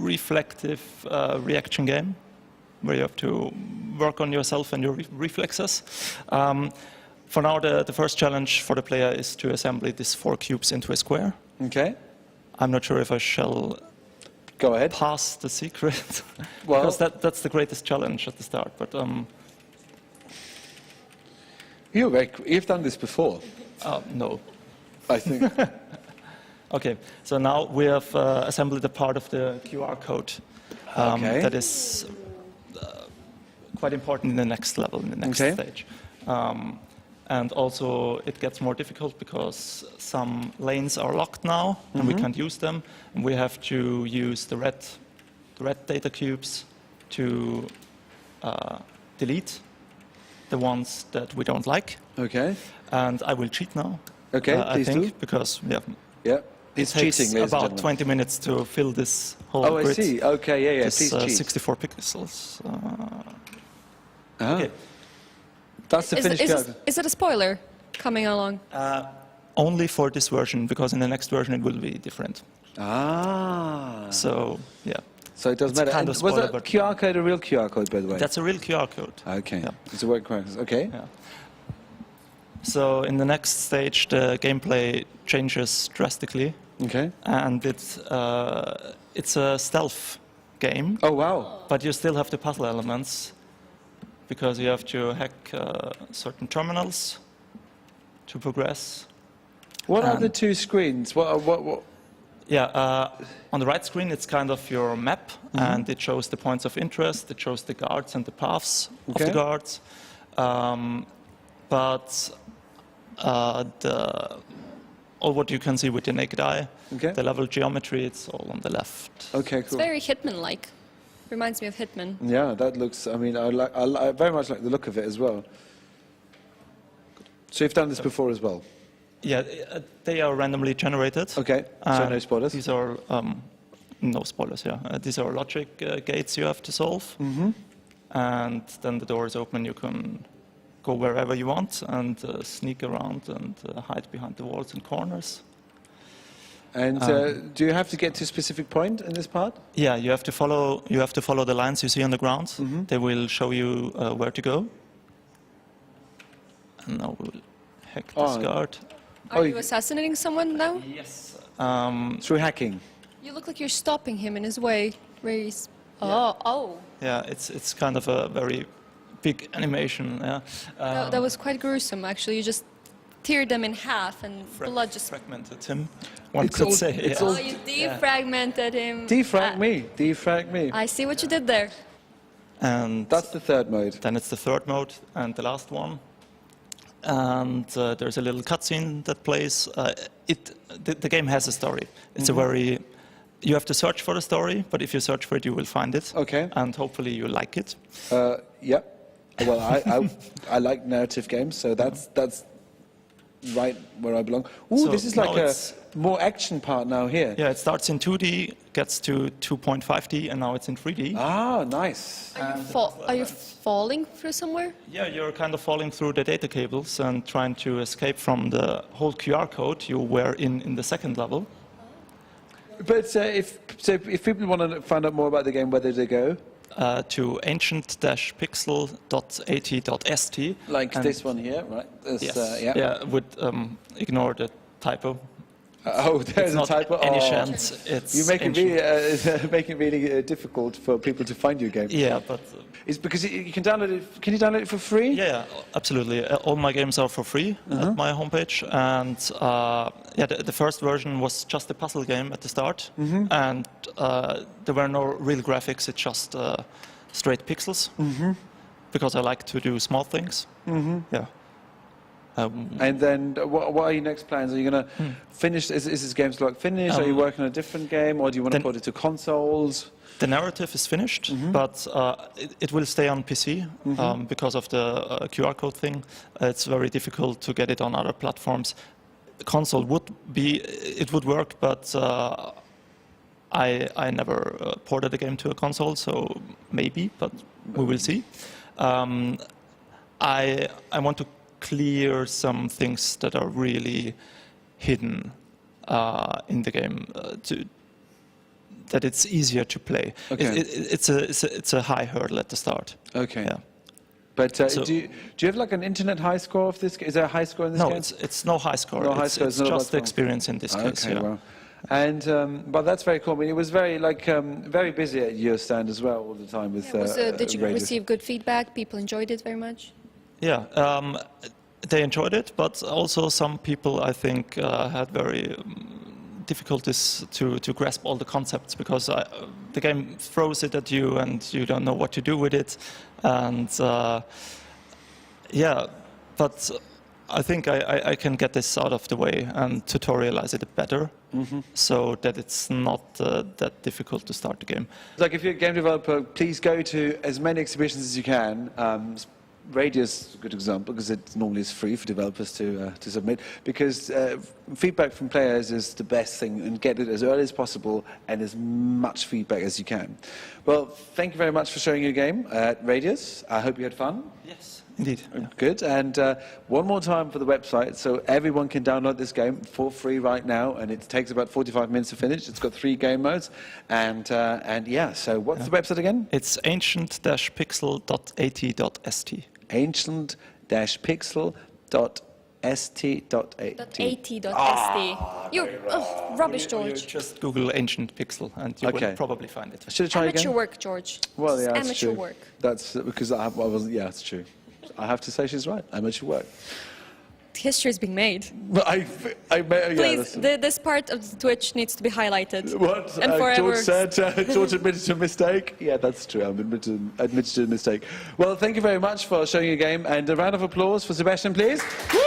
reflective reaction game, where you have to work on yourself and your reflexes. For now, the first challenge for the player is to assemble these 4 cubes into a square. Okay. I'm not sure if I shall go ahead pass the secret, because that's the greatest challenge at the start. But you've done this before. No. I think. Okay, so now we have assembled a part of the QR code that is quite important in the next level, in the next stage. And also it gets more difficult because some lanes are locked now, and we can't use them. And we have to use the red data cubes to delete the ones that we don't like. Okay. And I will cheat now. Okay, I please think, do. It's because it takes cheating, about 20 minutes to fill this whole grid. grid. I see. Okay, yeah. This, please cheat. 64 pixels. Okay. That's the finished code. Is it a spoiler coming along? Only for this version, because in the next version it will be different. Ah. So, yeah. So it doesn't It's matter. kind And of was spoiler, that but- QR code a real QR code, by the way? That's a real QR code. Okay. Yeah. It's a word correct. Okay. Yeah. So in the next stage, the gameplay changes drastically. Okay. And it's a stealth game. Oh, wow. But you still have the puzzle elements because you have to hack certain terminals to progress. What are the two screens? What? Yeah, on the right screen, it's kind of your map, and it shows the points of interest, it shows the guards and the paths of the guards. But all what you can see with your naked eye, the level geometry, it's all on the left. Okay, It's cool. very Hitman-like. Reminds me of Hitman. Yeah, that looks. I mean, I very much like the look of it as well. So you've done this before as well. Yeah, they are randomly generated. Okay, so no spoilers. These are no spoilers. Yeah, these are logic gates you have to solve, and then the door is open. You can go wherever you want and sneak around and hide behind the walls and corners. And do you have to get to a specific point in this part? Yeah, you have to follow the lines you see on the ground. They will show you where to go. And now we'll hack this guard. Are you assassinating someone now? Yes. Through hacking. You look like you're stopping him in his way. Where he's. Oh. Yeah, it's kind of a very big animation. Yeah. That was quite gruesome, actually. You just teared them in half, and blood just fragmented him. One could say. You defragmented him. Defrag me. Defrag me. I see what you did there. And that's the third mode. Then it's the third mode and the last one. And there's a little cutscene that plays. The game has a story. It's a very. You have to search for the story, but if you search for it, you will find it. Okay. And hopefully you like it. Yeah. Well, I like narrative games, so that's right where I belong. Ooh, So this is like now a it's- more action part now here. Yeah, it starts in 2D, gets to 2.5D, and now it's in 3D. Ah, nice. Are you falling through somewhere? Yeah, you're kind of falling through the data cables and trying to escape from the whole QR code you were in the second level. But if people want to find out more about the game, where do they go? To ancient-pixel.at.st. Like And- this one here, right? This, Yes. yeah. Would ignore the typo. Oh, there's It's a not typo. Any Oh. chance. It's You make it ancient. really difficult for people to find your game. Yeah, but it's because you can download it. Can you download it for free? Yeah, absolutely. All my games are for free at my homepage, and the first version was just a puzzle game at the start, and there were no real graphics. It's just straight pixels, because I like to do small things. Yeah. And then, what are your next plans? Are you going to finish? Is this game still like finished? Are you working on a different game, or do you want to put it to consoles? The narrative is finished, but it will stay on PC because of the QR code thing. It's very difficult to get it on other platforms. Console would work, but I never ported the game to a console, so maybe, but we will see. I want to clear some things that are really hidden in the game that it's easier to play. Okay. It's a high hurdle at the start. Okay. Yeah. But So- do you have like an internet high score of this? Is there a high score in this No, game? it's no high score. No high it's score, it's not about just the score. experience in this case. Okay, Yeah. well. And but that's very cool. I mean, it was very very busy at your stand as well all the time with. Did you radios. receive good feedback? People enjoyed it very much? Yeah, they enjoyed it, but also some people, I think, had very difficulties to grasp all the concepts because the game throws it at you and you don't know what to do with it. And but I think I can get this out of the way and tutorialize it better so that it's not that difficult to start the game. Like if you're a game developer, please go to as many exhibitions as you can. Radius is a good example because it normally is free for developers to submit because feedback from players is the best thing and get it as early as possible and as much feedback as you can. Well, thank you very much for showing your game at Radius. I hope you had fun. Yes, Indeed. Good. And one more time for the website, so everyone can download this game for free right now, and it takes about 45 minutes to finish. It's got 3 game modes, and yeah. So what's the website again? It's ancient-pixel.at.st. Ancient-pixel.st.at. You're rubbish, George. Just Google ancient pixel and you will probably find it. Should I try Amateur again? work, George. Well, yeah, that's Amateur true. work. That's because I wasn't. Yeah, it's true. I have to say she's right. Amateur work. History is being made. But Please, this part of the Twitch needs to be highlighted. What? And forever. George said, George admitted to a mistake. Yeah, that's true. I admitted to a mistake. Well, thank you very much for showing your game, and a round of applause for Sebastian, please. Woo!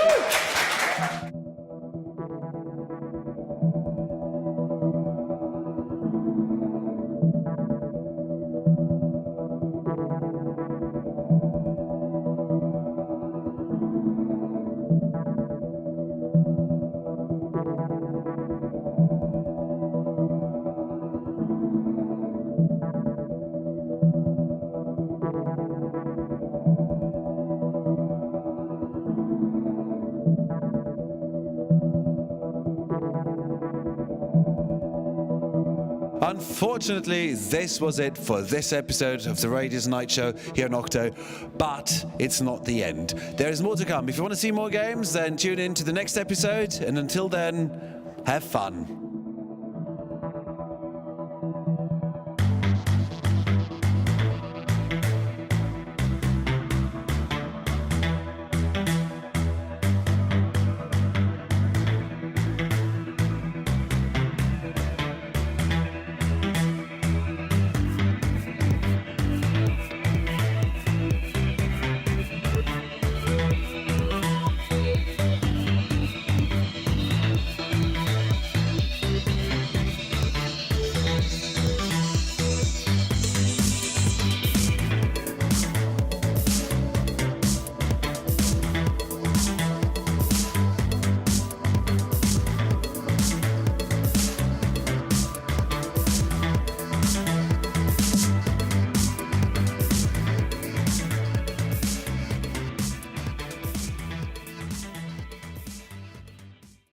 Unfortunately, this was it for this episode of the Radius Night Show here on Octo, but it's not the end. There is more to come. If you want to see more games, then tune in to the next episode, and until then, have fun.